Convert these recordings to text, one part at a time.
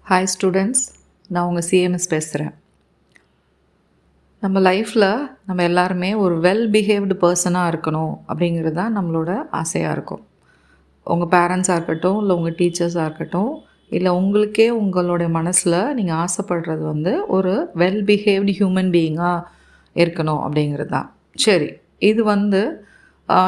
Hi students, நான் உங்கள் CMS பேசுகிறேன். நம்ம லைஃப்பில் நம்ம எல்லாருமே ஒரு வெல் பிஹேவ்டு பர்சனாக இருக்கணும் அப்படிங்கிறது தான் நம்மளோட ஆசையாக இருக்கும். உங்கள் பேரண்ட்ஸாக இருக்கட்டும், இல்லை உங்கள் டீச்சர்ஸாக இருக்கட்டும், இல்லை உங்களுக்கே உங்களுடைய மனசில் நீங்கள் ஆசைப்படுறது ஒரு வெல் பிஹேவ்டு ஹியூமன் பீயிங்காக இருக்கணும் அப்படிங்கிறது தான். சரி, இது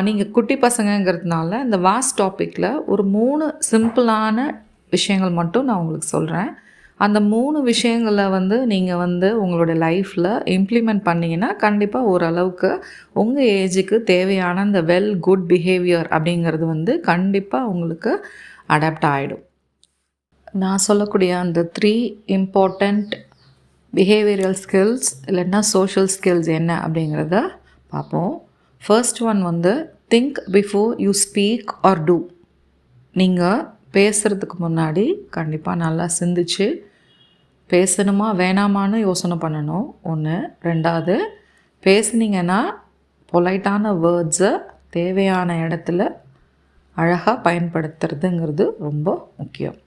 நீங்கள் குட்டி பசங்கங்கிறதுனால இந்த வாஸ்ட் டாப்பிக்கில் ஒரு 3 சிம்பிளான விஷயங்கள் மட்டும் நான் உங்களுக்கு சொல்கிறேன். அந்த 3 விஷயங்களை நீங்கள் உங்களுடைய லைஃப்பில் இம்ப்ளிமெண்ட் பண்ணிங்கன்னா கண்டிப்பாக ஓரளவுக்கு உங்கள் ஏஜுக்கு தேவையான இந்த வெல் குட் பிஹேவியர் அப்படிங்கிறது கண்டிப்பாக உங்களுக்கு அடாப்ட் ஆகிடும். நான் சொல்லக்கூடிய அந்த 3 இம்பார்ட்டண்ட் பிஹேவியரல் ஸ்கில்ஸ் இல்லைன்னா சோஷியல் ஸ்கில்ஸ் என்ன அப்படிங்கிறத பார்ப்போம். First one think before you speak or do. நீங்கள் பேசுகிறதுக்கு முன்னாடி கண்டிப்பாக நல்லா சிந்திச்சு பேசணுமா வேணாமான்னு யோசனை பண்ணணும். 1. 2வது, பேசுனீங்கன்னா பொலைட்டான வேர்ட்ஸை தேவையான இடத்துல அழகாக பயன்படுத்துறதுங்கிறது ரொம்ப முக்கியம்.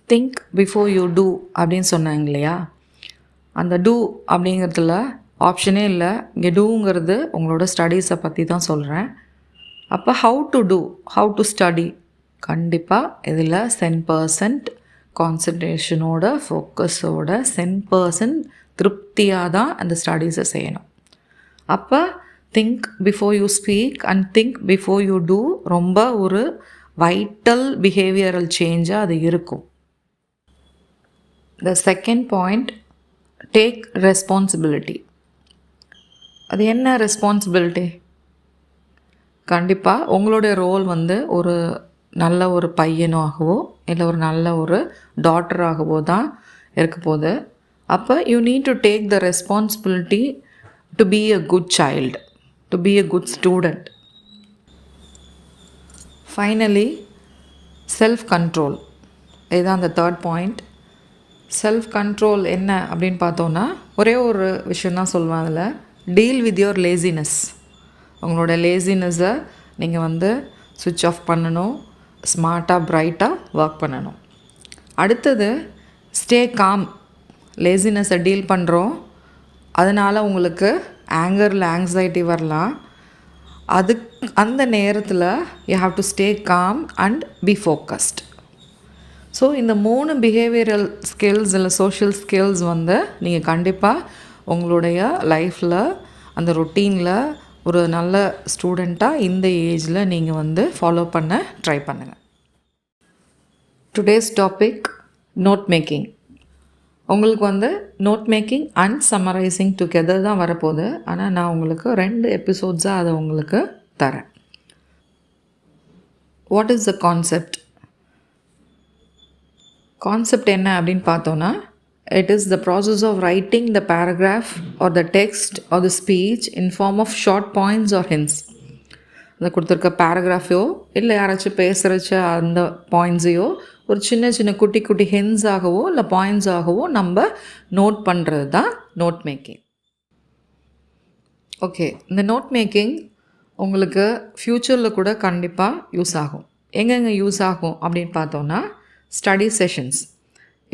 திங்க் பிஃபோர் யூ டூ அப்படின்னு சொன்னாங்க இல்லையா, அந்த டூ அப்படிங்கிறதுல ஆப்ஷனே இல்லை. இங்கே டூங்கிறது உங்களோட ஸ்டடீஸை பற்றி தான் சொல்கிறேன். அப்போ how to do, how to study, கண்டிப்பாக இதில் 100% கான்சன்ட்ரேஷனோட ஃபோக்கஸோட 100% திருப்தியாக தான் அந்த ஸ்டடீஸை செய்யணும். அப்போ think before you speak and think before you do ரொம்ப ஒரு வைட்டல் பிஹேவியரல் சேஞ்சாக அது இருக்கும். The second point, take responsibility. அது என்ன ரெஸ்பான்சிபிலிட்டி? கண்டிப்பாக உங்களுடைய ரோல் ஒரு நல்ல ஒரு பையனாகவோ இல்லை ஒரு நல்ல ஒரு டாட்டராகவோ தான் இருக்க போகுது. அப்போ you need to take the responsibility to be a good child, to be a good student. Finally, self control. இதுதான் அந்த தேர்ட் பாயிண்ட். செல்ஃப் கண்ட்ரோல் என்ன அப்படின்னு பார்த்தோன்னா ஒரே ஒரு விஷயந்தான் சொல்லுவேன். அதில் டீல் வித் யுவர் லேசினஸ். உங்களோட லேசினஸை நீங்கள் சுவிட்ச் ஆஃப் பண்ணணும். ஸ்மார்ட்டாக பிரைட்டாக ஒர்க் பண்ணணும். அடுத்தது, ஸ்டே காம். லேசினஸை டீல் பண்ணுறோம், அதனால் உங்களுக்கு ஆங்கரில் ஆங்ஸைட்டி வரலாம். அந்த நேரத்தில் you have to stay com and B focused. So இந்த 3 பிஹேவியரல் ஸ்கில்ஸ் இல்லை சோஷியல் ஸ்கில்ஸ் நீங்கள் கண்டிப்பாக உங்களுடைய லைஃப்பில் அந்த ரொட்டீனில் ஒரு நல்ல ஸ்டூடெண்ட்டாக இந்த ஏஜில் நீங்கள் ஃபாலோ பண்ண ட்ரை பண்ணுங்கள். Today's topic note making. உங்களுக்கு note making and summarising together தான் வரப்போகுது. ஆனால் நான் உங்களுக்கு 2 எபிசோட்ஸாக அதை உங்களுக்கு தரேன். What is the concept? Concept என்ன அப்படின்னு பார்த்தோன்னா, it is the process of writing the paragraph or the text or the speech in form of short points or hints. அந்த கொடுத்துருக்க பேராகிராஃபையோ இல்லை யாராச்சும் பேசுகிறச்ச அந்த பாயிண்ட்ஸையோ ஒரு சின்ன சின்ன குட்டி குட்டி ஹின்ஸாகவோ இல்லை பாயிண்ட்ஸாகவோ நம்ம நோட் பண்ணுறது தான் நோட் மேக்கிங். ஓகே, இந்த நோட் மேக்கிங் உங்களுக்கு ஃப்யூச்சரில் கூட கண்டிப்பாக யூஸ் ஆகும். எங்கெங்கே யூஸ் ஆகும் அப்படின்னு பார்த்தோன்னா, ஸ்டடி செஷன்ஸ்.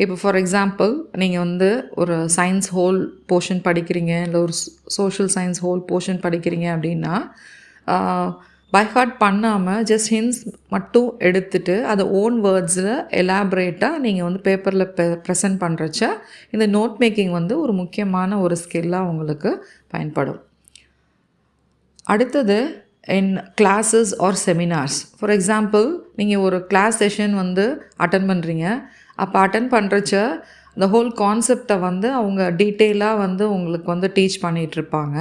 இப்போ ஃபார் எக்ஸாம்பிள் நீங்கள் ஒரு சயின்ஸ் ஹோல் போர்ஷன் படிக்கிறீங்க, இல்லை ஒரு சோஷியல் சயின்ஸ் ஹோல் போர்ஷன் படிக்கிறீங்க அப்படின்னா, பை ஹார்ட் பண்ணாமல் ஜஸ்ட் ஹின்ஸ் மட்டும் எடுத்துகிட்டு அதை ஓன் வேர்ட்ஸில் எலாபரேட்டாக நீங்கள் பேப்பரில் ப்ரெசென்ட் பண்ணுறச்ச இந்த நோட் மேக்கிங் ஒரு முக்கியமான ஒரு ஸ்கில்லாக உங்களுக்கு பயன்படும். அடுத்தது, in classes or seminars. For example நீங்கள் ஒரு கிளாஸ் செஷன் அட்டன் பண்ணுறீங்க. அப்போ அட்டன் பண்ணுறச்ச இந்த ஹோல் கான்செப்டை அவங்க டீட்டெயிலாக உங்களுக்கு டீச் பண்ணிகிட்ருப்பாங்க.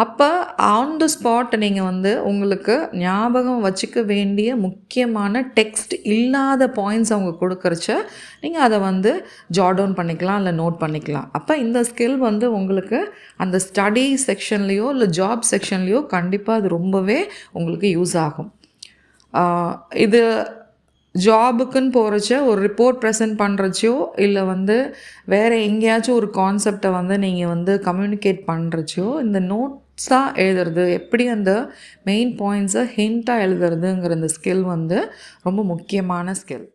அப்போ ஆன் த ஸ்பாட் நீங்கள் உங்களுக்கு ஞாபகம் வச்சுக்க வேண்டிய முக்கியமான டெக்ஸ்ட் இல்லாத பாயிண்ட்ஸ் அவங்க கொடுக்குறச்ச நீங்கள் அதை ஜாட் டவுன் பண்ணிக்கலாம், இல்லை நோட் பண்ணிக்கலாம். அப்போ இந்த ஸ்கில் உங்களுக்கு அந்த ஸ்டடி செக்ஷன்லேயோ இல்லை ஜாப் செக்ஷன்லேயோ கண்டிப்பாக அது ரொம்பவே உங்களுக்கு யூஸ் ஆகும். இது ஜாபுக்குன்னு போகிறச்ச ஒரு ரிப்போர்ட் ப்ரெசென்ட் பண்ணுறச்சோ இல்லை வேறு எங்கேயாச்சும் ஒரு கான்செப்டை நீங்கள் கம்யூனிகேட் பண்ணுறச்சோ இந்த நோட்ஸாக எழுதுறது, எப்படி அந்த மெயின் பாயிண்ட்ஸை ஹிண்ட்டாக எழுதுறதுங்கிற இந்த ஸ்கில் ரொம்ப முக்கியமான ஸ்கில்.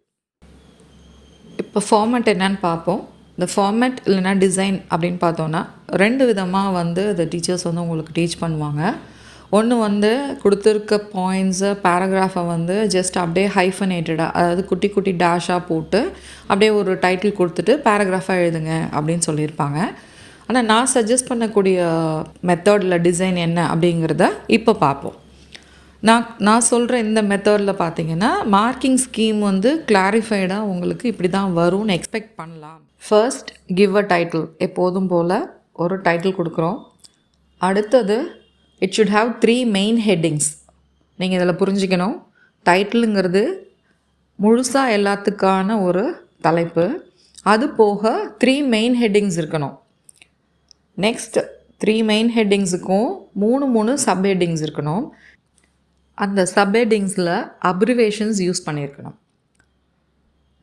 இப்போ ஃபார்மேட் என்னன்னு பார்ப்போம். இந்த ஃபார்மேட் இல்லைனா டிசைன் அப்படின்னு பார்த்தோன்னா 2 விதமாக வந்து இந்த டீச்சர்ஸ் வந்து உங்களுக்கு டீச் பண்ணுவாங்க. ஒன்று வந்து கொடுத்துருக்க பாயிண்ட்ஸு பேராகிராஃபை வந்து ஜஸ்ட் அப்படியே ஹைஃபனேட்டடாக, அதாவது குட்டி குட்டி டேஷாக போட்டு அப்படியே ஒரு டைட்டில் கொடுத்துட்டு பேராகிராஃபாக எழுதுங்க அப்படின்னு சொல்லியிருப்பாங்க. ஆனால் நான் சஜஸ்ட் பண்ணக்கூடிய மெத்தடில் டிசைன் என்ன அப்படிங்கிறத இப்போ பார்ப்போம். நான் சொல்கிற இந்த மெத்தடில் பார்த்தீங்கன்னா மார்க்கிங் ஸ்கீம் வந்து கிளாரிஃபைடாக உங்களுக்கு இப்படி தான் வரும்னு எக்ஸ்பெக்ட் பண்ணலாம். First give a title. எப்போதும் போல் ஒரு டைட்டில் கொடுக்குறோம். அடுத்தது it should have 3 main headings. நீங்கள் இதில் புரிஞ்சுக்கணும், டைட்டிலுங்கிறது முழுசாக எல்லாத்துக்கான ஒரு தலைப்பு. அது போக 3 மெயின் ஹெட்டிங்ஸ் இருக்கணும். நெக்ஸ்ட் 3 மெயின் ஹெட்டிங்ஸுக்கும் 3 சப் ஹெட்டிங்ஸ் இருக்கணும். அந்த சப்ஹெட்டிங்ஸில் அப்ரிவேஷன்ஸ் யூஸ் பண்ணியிருக்கணும்.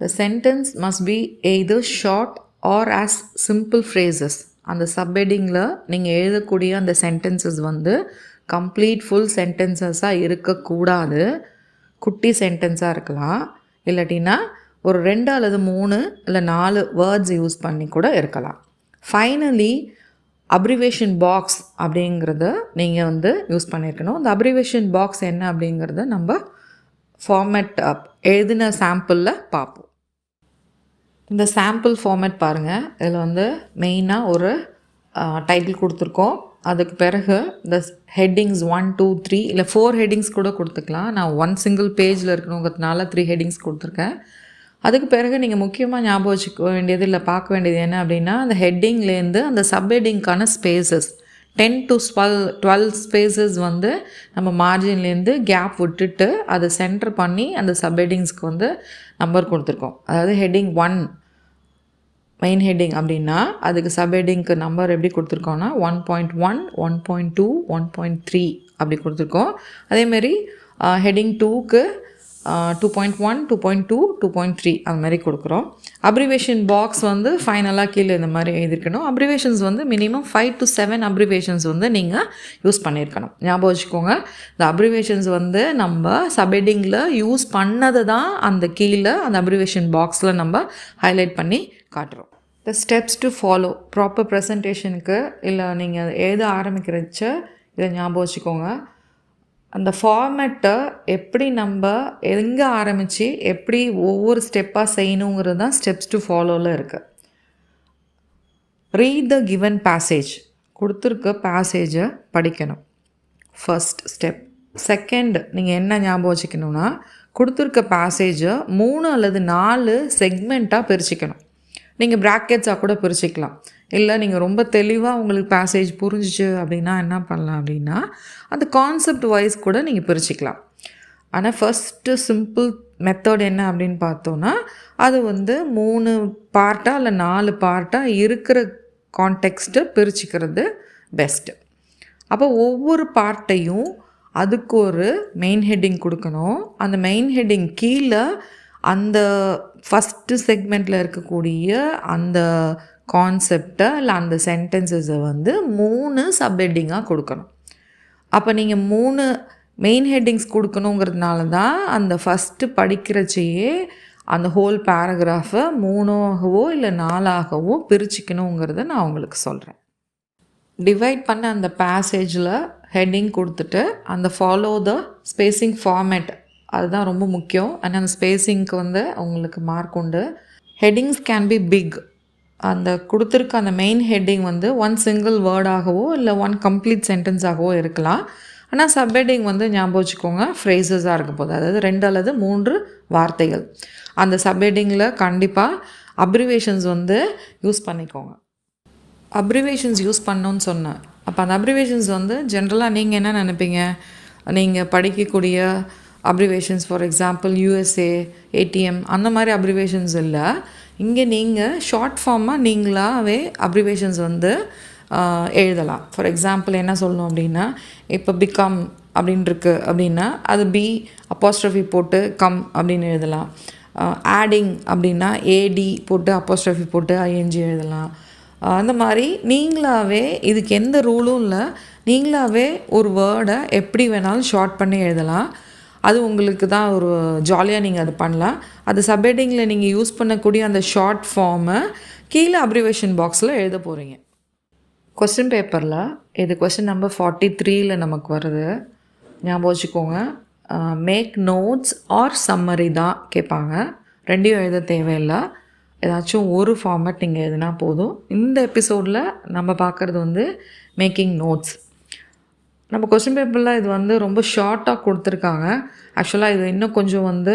The sentence must be either short R as simple phrases. அந்த சப்ஹெட்டிங்கில் நீங்கள் எழுதக்கூடிய அந்த சென்டென்சஸ் வந்து கம்ப்ளீட் ஃபுல் சென்டென்சஸாக இருக்கக்கூடாது. குட்டி சென்டென்ஸாக இருக்கலாம். இல்லாட்டினா ஒரு 2 அல்லது 3 இல்லை 4 வேர்ட்ஸ் யூஸ் பண்ணி கூட இருக்கலாம். ஃபைனலி அப்ரிவேஷன் பாக்ஸ் அப்படிங்கிறத நீங்கள் வந்து யூஸ் பண்ணியிருக்கணும். இந்த அப்ரிவேஷன் பாக்ஸ் என்ன அப்படிங்கிறத நம்ம ஃபார்மேட் எழுதின சாம்பிளில் பார்ப்போம். இந்த சாம்பிள் ஃபார்மேட் பாருங்கள். இதில் வந்து மெயினாக ஒரு டைட்டில் கொடுத்துருக்கோம். அதுக்கு பிறகு இந்த ஹெட்டிங்ஸ் 1, 2, 3 இல்லை 4 ஹெட்டிங்ஸ் கூட கொடுத்துக்கலாம். நான் 1 சிங்கிள் பேஜில் இருக்கணுங்கிறதுனால 3 ஹெட்டிங்ஸ் கொடுத்துருக்கேன். அதுக்கு பிறகு நீங்கள் முக்கியமாக ஞாபகம் வச்சுக்க வேண்டியது இல்லை பார்க்க வேண்டியது என்ன அப்படின்னா, அந்த ஹெட்டிங்லேருந்து அந்த சப்ஹெட்டிங்க்கான ஸ்பேசஸ் 10 to 12 ஸ்பேசஸ் வந்து நம்ம மார்ஜின்லேருந்து கேப் விட்டுட்டு அதை சென்டர் பண்ணி அந்த சப்ஹெட்டிங்ஸ்க்கு வந்து நம்பர் கொடுத்துருக்கோம். அதாவது ஹெட்டிங் 1 மெயின் ஹெட்டிங் அப்படின்னா அதுக்கு சப்ஹெட்டிங்க்கு நம்பர் எப்படி கொடுத்துருக்கோன்னா 1.1, 1.2, 1.3 அப்படி கொடுத்துருக்கோம். அதேமாரி ஹெட்டிங் 2க்கு 2.1, 2.2, 2.3 அது மாதிரி கொடுக்குறோம். அப்ரிவேஷன் பாக்ஸ் வந்து ஃபைனலாக கீழே இந்த மாதிரி எழுதியிருக்கணும். அப்ரிவேஷன்ஸ் வந்து மினிமம் 5 to 7 அப்ரிவேஷன்ஸ் வந்து நீங்கள் யூஸ் பண்ணியிருக்கணும். ஞாபகம் வச்சுக்கோங்க, இந்த அப்ரிவேஷன்ஸ் வந்து நம்ம சப்ஹெட்டிங்கில் யூஸ் பண்ணதை தான் அந்த கீழே அந்த அப்ரிவேஷன் பாக்ஸில் நம்ம ஹைலைட் பண்ணி காட்டுறோம். The steps to follow proper ப்ரெசன்டேஷனுக்கு இல்லை நீங்கள் எழுத ஆரம்பிக்கிறச்ச இதை ஞாபகம் வச்சுக்கோங்க. அந்த ஃபார்மேட்டை எப்படி நம்ம எங்கே ஆரம்பித்து எப்படி ஒவ்வொரு ஸ்டெப்பாக செய்யணுங்கிறது தான் ஸ்டெப்ஸ் டு ஃபாலோவில் இருக்குது. Read the given passage. கொடுத்துருக்க பேசேஜை படிக்கணும், ஃபர்ஸ்ட் ஸ்டெப். செகண்ட், நீங்கள் என்ன ஞாபகம் வச்சுக்கணுன்னா கொடுத்துருக்க பேசேஜை 3 அல்லது 4 செக்மெண்ட்டாக பிரிச்சுக்கணும். நீங்கள் ப்ராக்கெட்ஸாக கூட பிரிச்சுக்கலாம். இல்லை நீங்கள் ரொம்ப தெளிவாக உங்களுக்கு பேசேஜ் புரிஞ்சிச்சு அப்படின்னா என்ன பண்ணலாம் அப்படின்னா அந்த கான்செப்ட் வைஸ் கூட நீங்கள் பிரிச்சுக்கலாம். ஆனால் ஃபஸ்ட்டு சிம்பிள் மெத்தட் என்ன அப்படின்னு பார்த்தோன்னா அது வந்து 3 பார்ட்டாக இல்லை 4 பார்ட்டாக இருக்கிற கான்டெக்ஸ்ட்டை பிரிச்சுக்கிறது பெஸ்ட்டு. அப்போ ஒவ்வொரு பார்ட்டையும் அதுக்கு ஒரு மெயின் ஹெட்டிங் கொடுக்கணும். அந்த மெயின் ஹெட்டிங் கீழே அந்த ஃபஸ்ட்டு செக்மெண்ட்டில் இருக்கக்கூடிய அந்த கான்செப்டை இல்லை அந்த சென்டென்சஸை வந்து 3 சப்ஹெட்டிங்காக கொடுக்கணும். அப்போ நீங்கள் 3 மெயின் ஹெட்டிங்ஸ் கொடுக்கணுங்கிறதுனால தான் அந்த ஃபஸ்ட்டு படிக்கிறச்சையே அந்த ஹோல் பேராகிராஃபை 3ஆகவோ இல்லை 4ஆகவோ பிரிச்சுக்கணுங்கிறத நான் உங்களுக்கு சொல்கிறேன். டிவைட் பண்ண அந்த பேசேஜில் ஹெட்டிங் கொடுத்துட்டு அந்த ஃபாலோ த ஸ்பேசிங் ஃபார்மேட் அதுதான் ரொம்ப முக்கியம். ஆனால் அந்த ஸ்பேசிங்க்கு வந்து உங்களுக்கு மார்க் உண்டு. Headings can be big. அந்த கொடுத்துருக்க அந்த மெயின் ஹெட்டிங் வந்து 1 சிங்கிள் வேர்டாகவோ இல்லை 1 கம்ப்ளீட் சென்டென்ஸாகவோ இருக்கலாம். ஆனால் சப்ஹெட்டிங் வந்து ஞாபகம் வச்சுக்கோங்க ஃப்ரேசஸாக இருக்க போகுது. அதாவது 2 அல்லது 3 வார்த்தைகள். அந்த சப்ஹெட்டிங்கில் கண்டிப்பாக அப்ரிவேஷன்ஸ் வந்து யூஸ் பண்ணிக்கோங்க. அப்ரிவேஷன்ஸ் யூஸ் பண்ணணுன்னு சொன்னேன். அப்போ அந்த அப்ரிவேஷன்ஸ் வந்து ஜென்ரலாக நீங்கள் என்ன நினைப்பீங்க, நீங்கள் படிக்கக்கூடிய abbreviations for example USA, ATM அந்த மாதிரி அப்ரிவேஷன்ஸ் இல்லை. இங்கே நீங்கள் ஷார்ட் ஃபார்மாக நீங்களாகவே அப்ரிவேஷன்ஸ் வந்து எழுதலாம். ஃபார் எக்ஸாம்பிள் என்ன சொல்லணும் அப்படின்னா, இப்போ பிகம் அப்படின்ட்டுருக்கு அப்படின்னா அது பி அப்போஸ்ட்ரஃபி போட்டு கம் அப்படின்னு எழுதலாம். ஆடிங் அப்படின்னா ஏடி போட்டு அப்போஸ்ட்ரஃபி போட்டு ஐஎன்ஜி எழுதலாம். அந்த மாதிரி நீங்களாகவே இதுக்கு எந்த ரூலும் இல்லை, நீங்களாகவே ஒரு வேர்டை எப்படி வேணாலும் ஷார்ட் பண்ணி எழுதலாம். அது உங்களுக்கு தான் ஒரு ஜாலியாக நீங்கள் அது பண்ணலாம். அது சப்ஹெட்டிங்கில் நீங்கள் யூஸ் பண்ணக்கூடிய அந்த ஷார்ட் ஃபார்மை கீழே அப்ரிவேஷன் பாக்ஸில் எழுத போகிறீங்க. கொஸ்டின் பேப்பரில் இது கொஸ்டின் நம்பர் 43ல் நமக்கு வருது. ஞாபகம் வச்சுக்கோங்க. மேக் நோட்ஸ் ஆர் சம்மரி தான் கேட்பாங்க. ரெண்டையும் எழுத தேவையில்லை. ஏதாச்சும் ஒரு ஃபார்மேட் நீங்கள் எழுதினா போதும். இந்த எபிசோடில் நம்ம பார்க்குறது வந்து மேக்கிங் நோட்ஸ். நம்ம கொஸ்டின் பேப்பரில் இது வந்து ரொம்ப ஷார்ட்டாக கொடுத்துருக்காங்க. ஆக்சுவலாக இது இன்னும் கொஞ்சம் வந்து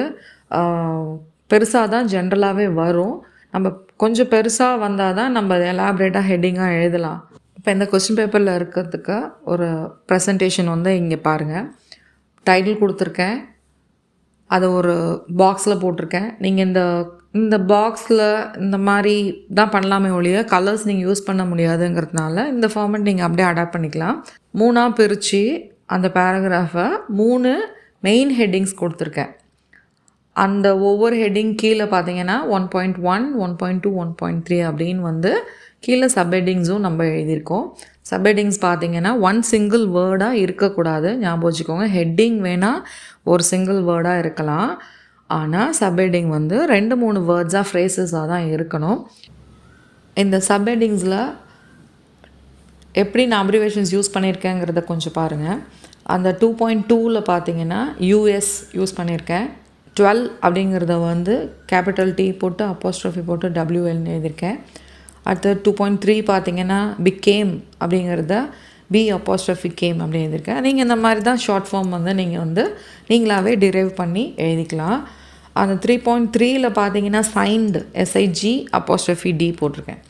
பெருசாக தான் ஜென்ரலாகவே வரும். நம்ம கொஞ்சம் பெருசாக வந்தால் தான் நம்ம எலாபரேட்டாக ஹெட்டிங்காக எழுதலாம். இப்போ இந்த கொஸ்டின் பேப்பரில் இருக்கிறதுக்கு ஒரு ப்ரெசன்டேஷன் வந்து இங்கே பாருங்கள். டைட்டில் கொடுத்துருக்கேன், அதை ஒரு பாக்ஸில் போட்டிருக்கேன். நீங்கள் இந்த பாக்ஸில் இந்த மாதிரி தான் பண்ணலாமே ஒழிய கலர்ஸ் நீங்கள் யூஸ் பண்ண முடியாதுங்கிறதுனால இந்த ஃபார்மேட் நீங்கள் அப்படியே அடாப்ட் பண்ணிக்கலாம். 3ஆக பிரித்து அந்த பேராகிராஃபை 3 மெயின் ஹெட்டிங்ஸ் கொடுத்துருக்கேன். அந்த ஒவ்வொரு ஹெட்டிங் கீழே பார்த்தீங்கன்னா 1.1, 1.2, 1.3 அப்படின்னு வந்து கீழே சப்ஹெட்டிங்ஸும் நம்ம எழுதியிருக்கோம். சப்ஹெட்டிங்ஸ் பார்த்தீங்கன்னா ஒன் சிங்கிள் வேர்டாக இருக்கக்கூடாது. ஞாபகம் வச்சுக்கோங்க. ஹெட்டிங் வேணால் ஒரு சிங்கிள் வேர்டாக இருக்கலாம். ஆனால் சப்ஹெட்டிங் வந்து 2-3 வேர்ட்ஸாக ஃப்ரேசஸாக தான் இருக்கணும். இந்த சப்ஹெட்டிங்ஸில் எப்படி நான் அப்ரிவேஷன்ஸ் யூஸ் பண்ணியிருக்கேங்கிறத கொஞ்சம் பாருங்கள். அந்த 2.2ல் பார்த்தீங்கன்னா யூஎஸ் யூஸ் பண்ணியிருக்கேன். 12 அப்படிங்கிறத வந்து கேபிட்டல் T போட்டு அப்போஸ்ட்ரோஃபி போட்டு WLன்னு எழுதியிருக்கேன். அடுத்து 2.3 பார்த்தீங்கன்னா பிகேம் அப்படிங்கிறத அப்போஸ்ட்ரோஃபி கேம் அப்படின்னு எழுதியிருக்கேன். நீங்கள் இந்த மாதிரி தான் ஷார்ட் ஃபார்ம் வந்து நீங்கள் வந்து நீங்களாகவே டிரைவ் பண்ணி எழுதிக்கலாம். அந்த 3.3ல் பார்த்தீங்கன்னா சைன்டு SIG அப்போஸ்ட்ரோஃபி D போட்டிருக்கேன்.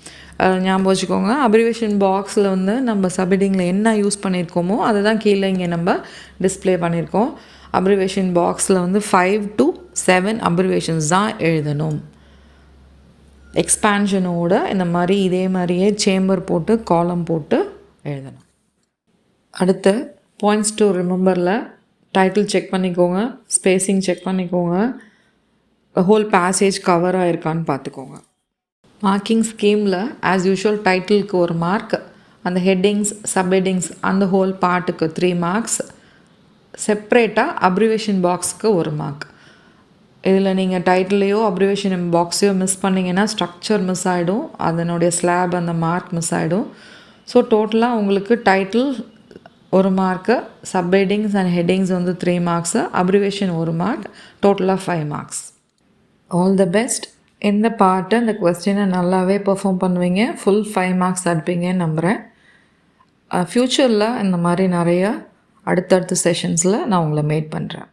ஞாபகம் வச்சுக்கோங்க. அப்ரிவேஷன் பாக்ஸில் வந்து நம்ம சப்ஹெட்டிங்கில் என்ன யூஸ் பண்ணியிருக்கோமோ அதை தான் கீழே இங்கே நம்ம டிஸ்பிளே பண்ணியிருக்கோம். அப்ரிவேஷன் பாக்ஸில் வந்து 5 to 7 அப்ரிவேஷன்ஸ் தான் எழுதணும். எக்ஸ்பேன்ஷனோட இந்த மாதிரி இதே மாதிரியே சேம்பர் போட்டு காலம் போட்டு எழுதணும். அடுத்து பாயிண்ட்ஸ் டு ரிமெம்பரில் டைட்டில் செக் பண்ணிக்கோங்க, ஸ்பேஸிங் செக் பண்ணிக்கோங்க, ஹோல் பேசேஜ் கவர் ஆகிருக்கான்னு பார்த்துக்கோங்க. மார்க்கிங் ஸ்கீமில் ஆஸ் யூஷுவல் டைட்டிலுக்கு ஒரு மார்க், அந்த ஹெட்டிங்ஸ் சப்ஹெட்டிங்ஸ் அந்த ஹோல் பார்ட்டுக்கு 3 மார்க்ஸ், செப்ரேட்டாக அப்ரிவேஷன் பாக்ஸுக்கு 1 மார்க். இதில் நீங்கள் டைட்டிலையோ அப்ரிவேஷன் பாக்ஸையோ மிஸ் பண்ணிங்கன்னா ஸ்ட்ரக்சர் மிஸ் ஆகிடும், அதனுடைய ஸ்லாப் அந்த மார்க் மிஸ் ஆகிடும். ஸோ டோட்டலாக உங்களுக்கு title 1 mark, subheadings and headings வந்து 3 மார்க்ஸு, அப்ரிவேஷன் 1 மார்க், டோட்டலாக 5 மார்க்ஸ். All the best. இந்த பார்ட்டை இந்த கொஸ்டினை நல்லாவே பெர்ஃபார்ம் பண்ணுவீங்க. ஃபுல் 5 மார்க்ஸ் எடுப்பீங்கன்னு நம்புகிறேன். ஃப்யூச்சரில் இந்த மாதிரி நிறைய அடுத்தடுத்த செஷன்ஸில் நான் உங்களை மீட் பண்ணுறேன்.